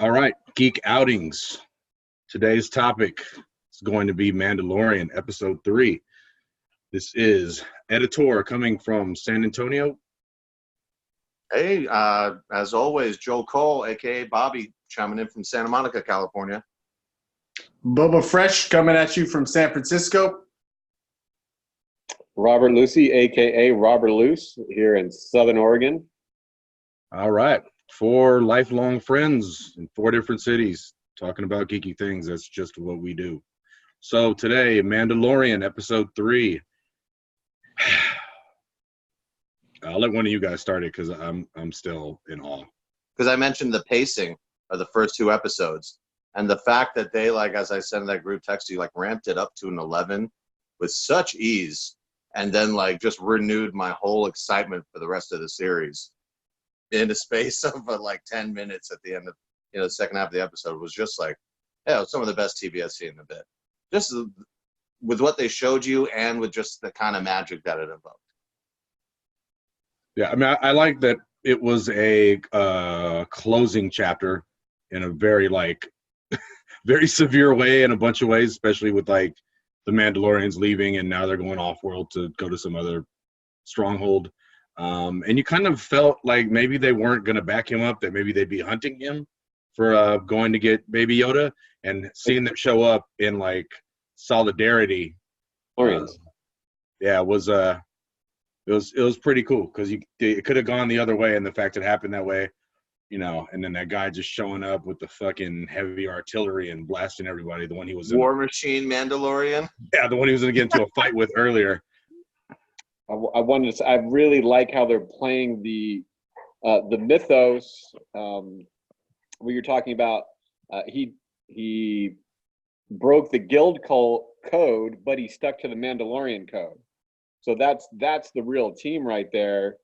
All right, Geek Outings. Today's topic is going to be Mandalorian, Episode 3. This is Editor coming from San Antonio. Hey, as always, Joe Cole, a.k.a. Bobby, chiming in from Santa Monica, California. Bubba Fresh coming at you from San Francisco. Robert Lucy, a.k.a. Robert Luce, here in Southern Oregon. All right, 4 lifelong friends in 4 different cities talking about geeky things. That's just what we do. So today, Mandalorian, Episode 3. I'll let one of you guys start it because I'm still in awe. Because I mentioned the pacing of the first 2 episodes and the fact that they, like, as I said in that group text, you like ramped it up to an 11 with such ease, and then like just renewed my whole excitement for the rest of the series in a space of like 10 minutes at the end of the second half of the episode. Was just like, yeah, some of the best TV I've seen in a bit. Just with what they showed you and with just the kind of magic that it evoked. Yeah, I mean, I like that it was a closing chapter in a very very severe way in a bunch of ways, especially with like the Mandalorians leaving and now they're going off-world to go to some other stronghold. And you kind of felt like maybe they weren't going to back him up, that maybe they'd be hunting him for going to get Baby Yoda, and seeing them show up in like solidarity. It was pretty cool because it could have gone the other way, and the fact it happened that way, and then that guy just showing up with the fucking heavy artillery and blasting everybody. The one he was War Machine Mandalorian. Yeah, the one he was going to get into a fight with earlier. I really like how they're playing the mythos. What you're talking about, he broke the guild code, but he stuck to the Mandalorian code. So that's the real team right there,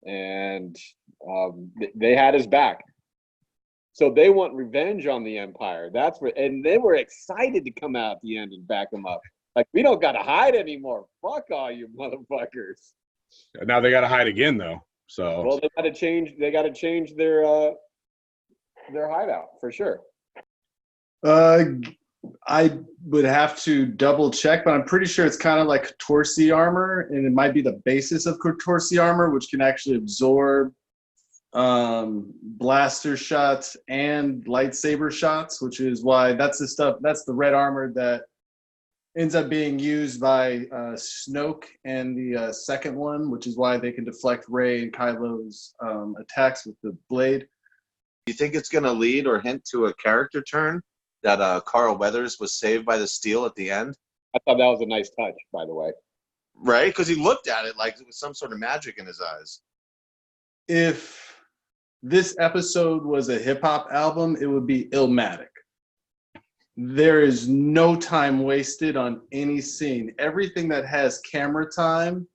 and they had his back. So they want revenge on the Empire. And they were excited to come out at the end and back him up. Like, we don't got to hide anymore. Fuck all you motherfuckers. Now they got to hide again, though. So well, they got to change. They got to change their hideout for sure. I would have to double check, but I'm pretty sure it's kind of like Torsi armor, and it might be the basis of Torsi armor, which can actually absorb blaster shots and lightsaber shots, which is why that's the red armor that ends up being used by Snoke and the second one, which is why they can deflect Rey and Kylo's attacks with the blade. Do you think it's going to lead or hint to a character turn, that Carl Weathers was saved by the steel at the end? I thought that was a nice touch, by the way. Right? Because he looked at it like it was some sort of magic in his eyes. If this episode was a hip-hop album, it would be Illmatic. There is no time wasted on any scene. Everything that has camera time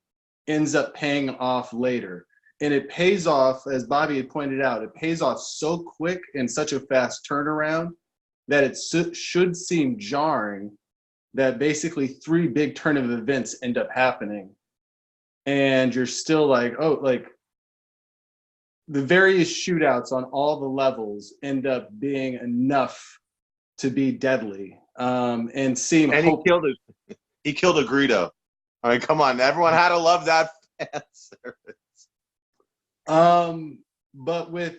ends up paying off later. And it pays off, as Bobby had pointed out, it pays off so quick and such a fast turnaround that it should seem jarring that basically 3 big turn of events end up happening. And you're still like, oh, like the various shootouts on all the levels end up being enough to be deadly. And seem he killed a Greedo. I mean, come on, everyone had to love that fan service. But with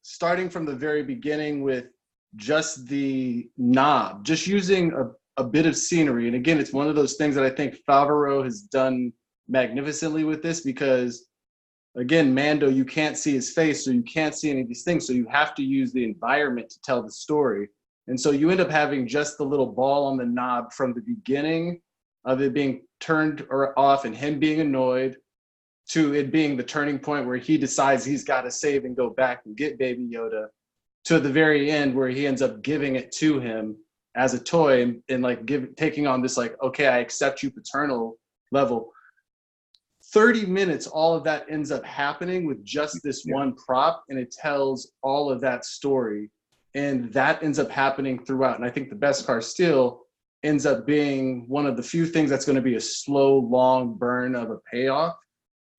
starting from the very beginning with just the knob, just using a bit of scenery. And again, it's one of those things that I think Favreau has done magnificently with this, because again, Mando, you can't see his face, so you can't see any of these things. So you have to use the environment to tell the story. And so you end up having just the little ball on the knob from the beginning of it being turned off and him being annoyed, to it being the turning point where he decides he's got to save and go back and get Baby Yoda, to the very end where he ends up giving it to him as a toy and like taking on this like, okay, I accept you paternal level. 30 minutes, all of that ends up happening with just this one prop, and it tells all of that story. And that ends up happening throughout. And I think the Beskar still ends up being one of the few things that's going to be a slow, long burn of a payoff.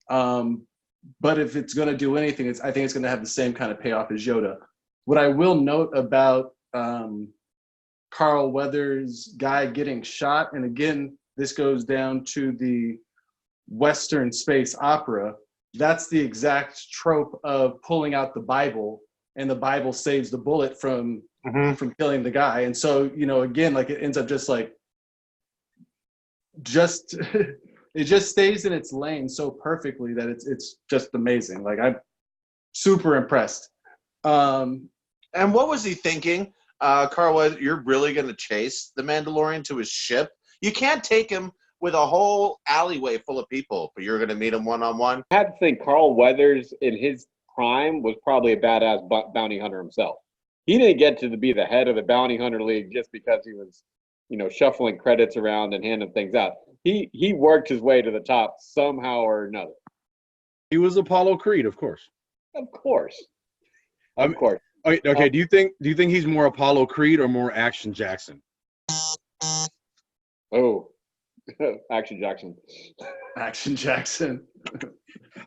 But if it's going to do anything, I think it's going to have the same kind of payoff as Yoda. What I will note about Carl Weathers' guy getting shot, and again, this goes down to the Western space opera. That's the exact trope of pulling out the Bible, and the Bible saves the bullet from killing the guy. And so, you know, again, like it ends up just like it just stays in its lane so perfectly that it's just amazing. Like, I'm super impressed. And what was he thinking? Carl, you're really going to chase the Mandalorian to his ship? You can't take him with a whole alleyway full of people, but you're going to meet him one-on-one? I had to think Carl Weathers in his prime was probably a badass bounty hunter himself. He didn't get to be the head of the bounty hunter league just because he was, you know, shuffling credits around and handing things out. He worked his way to the top somehow or another. He was Apollo Creed, of course. Of course. Of course. Okay. Do you think he's more Apollo Creed or more Action Jackson? Oh, Action Jackson. Action Jackson.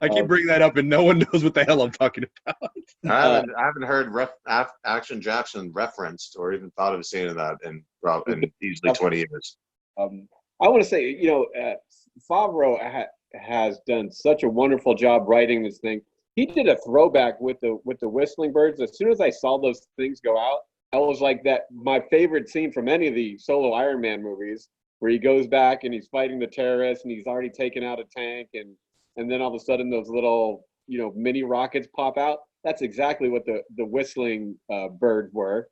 I keep bringing that up, and no one knows what the hell I'm talking about. I haven't heard Action Jackson referenced or even thought of seeing that in easily 20 years. I want to say, you know, Favreau has done such a wonderful job writing this thing. He did a throwback with the Whistling Birds. As soon as I saw those things go out, I was like, that my favorite scene from any of the solo Iron Man movies, where he goes back and he's fighting the terrorists and he's already taken out a tank, and then all of a sudden those little, you know, mini rockets pop out. That's exactly what the Whistling Birds were.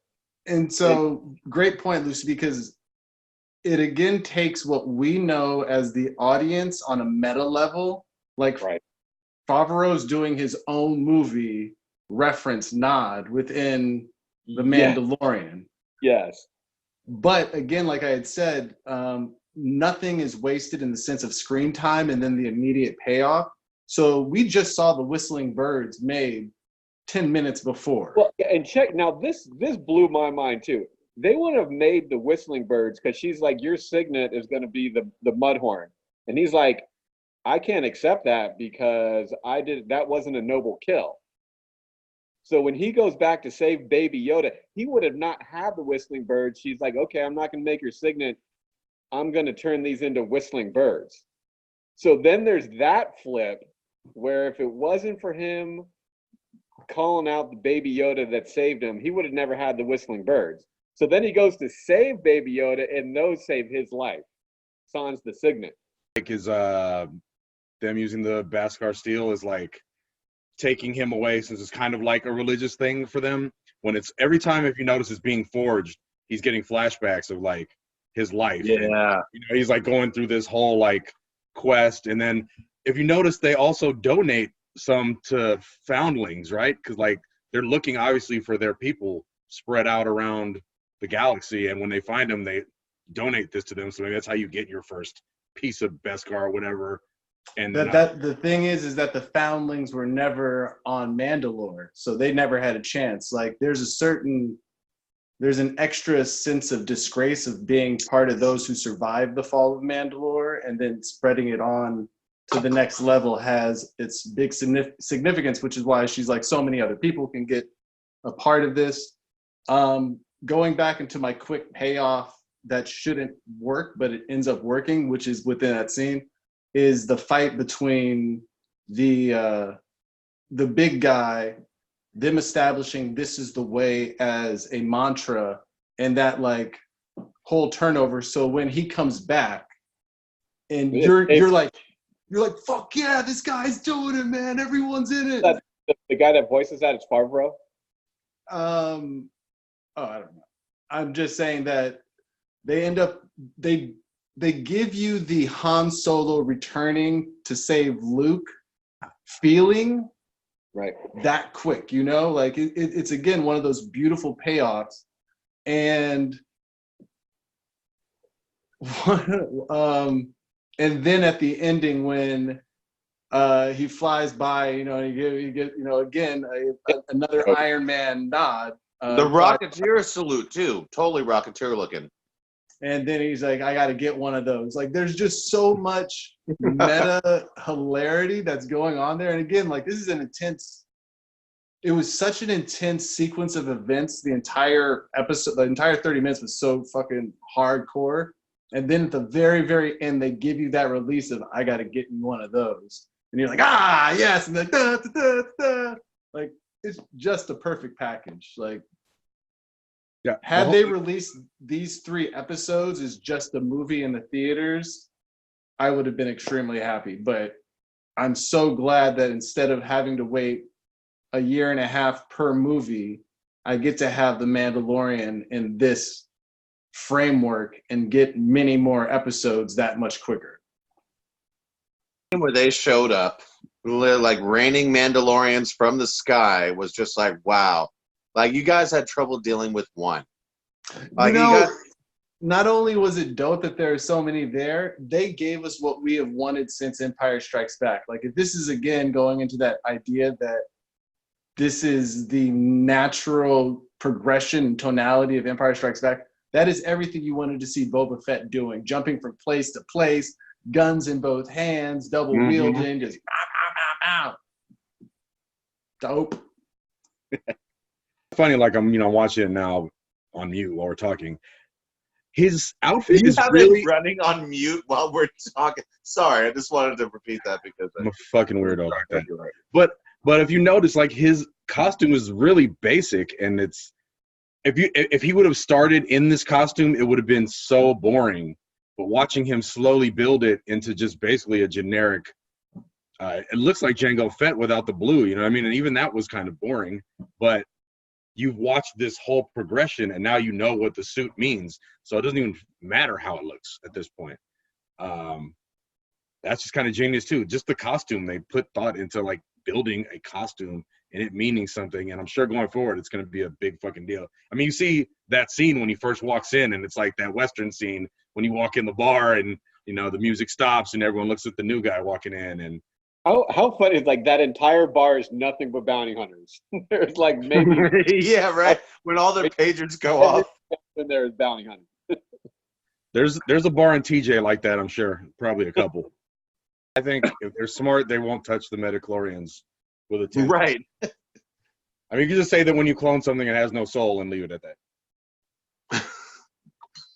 And so, great point, Lucy, because it again takes what we know as the audience on a meta level, like right. Favreau's doing his own movie reference nod within The Mandalorian. Yes. But again, like I had said, nothing is wasted in the sense of screen time and then the immediate payoff. So we just saw the Whistling Birds made 10 minutes before. Well, and check now, this blew my mind too. They would have made the Whistling Birds because she's like, your signet is going to be the Mudhorn, and he's like, I can't accept that because that wasn't a noble kill. So when he goes back to save Baby Yoda, he would have not had the Whistling Birds. She's like, okay, I'm not going to make your signet. I'm going to turn these into Whistling Birds. So then there's that flip where if it wasn't for him calling out the Baby Yoda that saved him, he would have never had the Whistling Birds. So then he goes to save Baby Yoda, and those save his life. Sans the signet. Like, is them using the Beskar steel is like taking him away, since it's kind of like a religious thing for them. When it's every time, if you notice, it's being forged, he's getting flashbacks of like his life. Yeah. And, you know, he's like going through this whole like quest, and then if you notice, they also donate some to foundlings, right? Because like they're looking obviously for their people spread out around the galaxy, and when they find them, they donate this to them. So maybe that's how you get your first piece of Beskar or whatever. And that the thing is that the foundlings were never on Mandalore, so they never had a chance. Like there's an extra sense of disgrace of being part of those who survived the fall of Mandalore, and then spreading it on to the next level has its big significance, which is why she's like, so many other people can get a part of this. Going back into my quick payoff that shouldn't work, but it ends up working, which is within that scene, is the fight between the big guy, them establishing this is the way as a mantra, and that like whole turnover. So when he comes back, and you're like, fuck yeah, this guy's doing it, man. Everyone's in it. That's the guy that voices that is Favreau. I don't know. I'm just saying that they give you the Han Solo returning to save Luke feeling right that quick, you know, like it's again one of those beautiful payoffs. And and then at the ending when he flies by, you know, and you get you know, again another Iron Man nod. The Rocketeer salute too, totally Rocketeer looking. And then he's like, I got to get one of those. Like, there's just so much meta hilarity that's going on there. And again, like, this is an intense it was such an intense sequence of events. The entire episode, the entire 30 minutes was so fucking hardcore. And then at the very, very end, they give you that release of, I got to get you one of those. And you're like, ah, yes. And like, da, da, da, da. Like, it's just a perfect package. Like, Yeah. had they released these 3 episodes as just a movie in the theaters, I would have been extremely happy. But I'm so glad that instead of having to wait a year and a half per movie, I get to have The Mandalorian in this framework and get many more episodes that much quicker. Where they showed up, like raining Mandalorians from the sky, was just like, wow. Like, you guys had trouble dealing with one. Like, not only was it dope that there are so many there, they gave us what we have wanted since Empire Strikes Back. Like, if this is again going into that idea that this is the natural progression and tonality of Empire Strikes Back, that is everything you wanted to see Boba Fett doing, jumping from place to place, guns in both hands, double wielding, just pow, pow, pow, pow. Dope. Funny, like I'm watching it now on mute while we're talking. His outfit is really running on mute while we're talking. Sorry, I just wanted to repeat that because I'm a fucking weirdo like that. But if you notice, like, his costume is really basic, and it's if he would have started in this costume, it would have been so boring. But watching him slowly build it into just basically a generic, it looks like Jango Fett without the blue, you know what I mean? And even that was kind of boring. But you've watched this whole progression, and now you know what the suit means. So it doesn't even matter how it looks at this point. That's just kind of genius too. Just the costume, they put thought into like building a costume and it meaning something. And I'm sure going forward, it's going to be a big fucking deal. I mean, you see that scene when he first walks in, and it's like that Western scene when you walk in the bar and, the music stops and everyone looks at the new guy walking in. And how funny is, like, that entire bar is nothing but bounty hunters. There's like maybe yeah, right. When all their pagers go off, and there's bounty hunters. There's a bar in TJ like that, I'm sure. Probably a couple. I think if they're smart, they won't touch the midichlorians with a 10. right? I mean, you can just say that when you clone something, it has no soul, and leave it at that.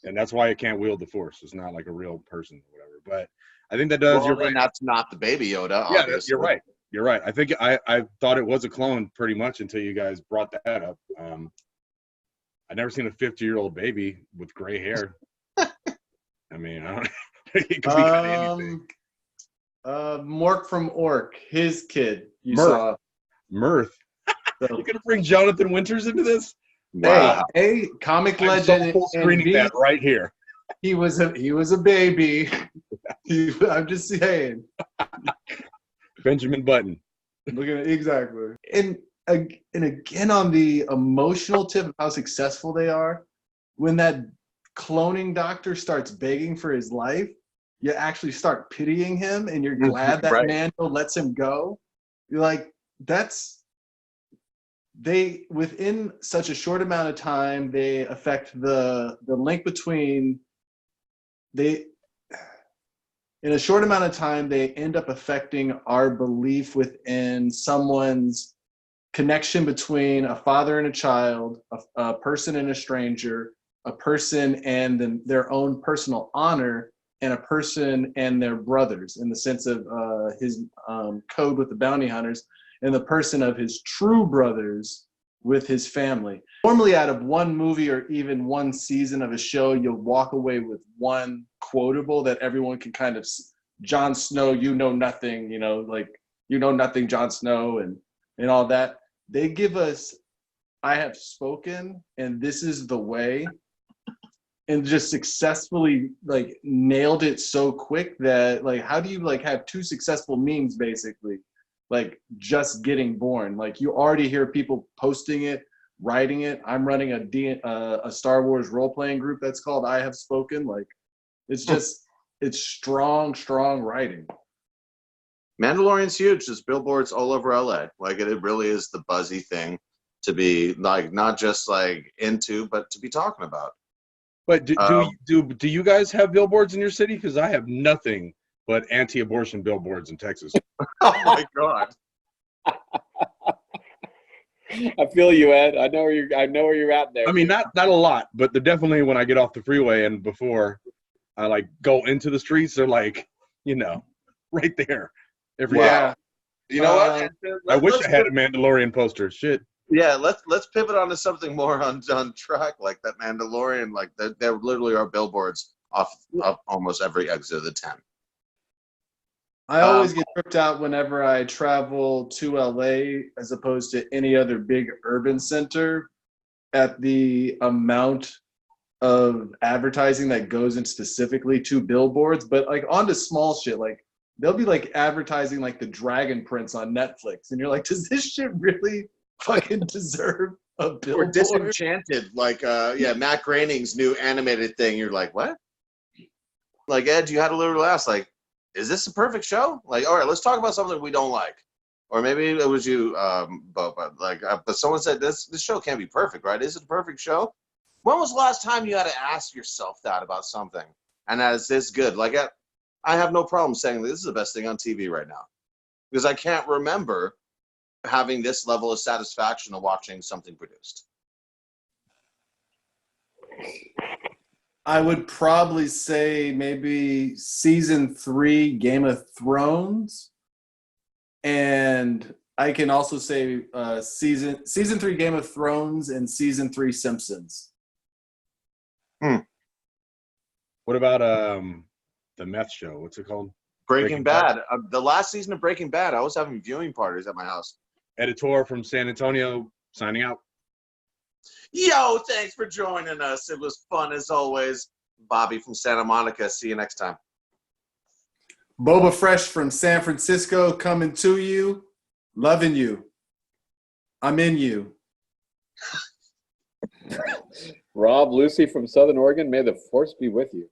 And that's why it can't wield the Force. It's not like a real person or whatever. But I think that does. Well, you're then right. that's not the Baby Yoda. Yeah, obviously. you're right. You're right. I think I thought it was a clone pretty much until you guys brought that up. I've never seen a 50-year-old baby with gray hair. I mean, I don't. It could be kind of anything. Mork from Orc, his kid. You Mirth. saw. Mirth. So, You're gonna bring Jonathan Winters into this? Wow. Hey, comic I'm legend. so full screening that right here. He was a baby. I'm just saying. Benjamin Button. Look at it, exactly. And again, on the emotional tip of how successful they are, when that cloning doctor starts begging for his life, you actually start pitying him, and you're glad that Right. Mando lets him go. You're like, within such a short amount of time, they affect the link between in a short amount of time, they end up affecting our belief within someone's connection between a father and a child, a person and a stranger, a person and their own personal honor, and a person and their brothers, in the sense of his code with the bounty hunters, and the person of his true brothers with his family. Normally, out of one movie or even one season of a show, you'll walk away with one quotable that everyone can kind of, Jon Snow, you know nothing, like, you know nothing, Jon Snow, and all that. They give us, I have spoken, and this is the way, and just successfully like nailed it so quick that, like, how do you like have two successful memes basically, like just getting born? Like, you already hear people posting it, writing it. I'm running a Star Wars role-playing group that's called I Have Spoken. Like, it's just, it's strong writing. Mandalorian's huge. There's billboards all over LA. Like, it really is the buzzy thing to be, like, not just like into, but to be talking about. But do you guys have billboards in your city? Because I have nothing but anti-abortion billboards in Texas. Oh my God. I feel you, Ed. I know where you're at there. I mean, not a lot, but they're definitely when I get off the freeway and before I like go into the streets, they're like, right there. Every Yeah. You know what? I wish I had a Mandalorian poster. Shit. Yeah, let's pivot on to something more on track, like that Mandalorian. Like there literally are billboards off almost every exit of the 10. I always get tripped out whenever I travel to LA as opposed to any other big urban center at the amount of advertising that goes in specifically to billboards. But like on to small shit, like they'll be like advertising like the Dragon Prince on Netflix. And you're like, does this shit really fucking deserve a billboard? Or Disenchanted, like Matt Groening's new animated thing. You're like, what? Like, Ed, you had a little ask, like, is this a perfect show? Like, all right, let's talk about something we don't like. Or maybe it was you, but someone said this show can't be perfect, right? Is it a perfect show? When was the last time you had to ask yourself that about something? And that is this good? Like, I have no problem saying this is the best thing on TV right now. Because I can't remember having this level of satisfaction of watching something produced. I would probably say maybe season 3 Game of Thrones, and I can also say season 3 Game of Thrones and season 3 Simpsons. What about the meth show? What's it called? Breaking Bad. The last season of Breaking Bad, I was having viewing parties at my house. Editor from San Antonio signing out. Yo, thanks for joining us. It was fun as always. Bobby from Santa Monica. See you next time. Boba Fresh from San Francisco coming to you. Loving you. I'm in you. Rob Lucy from Southern Oregon. May the force be with you.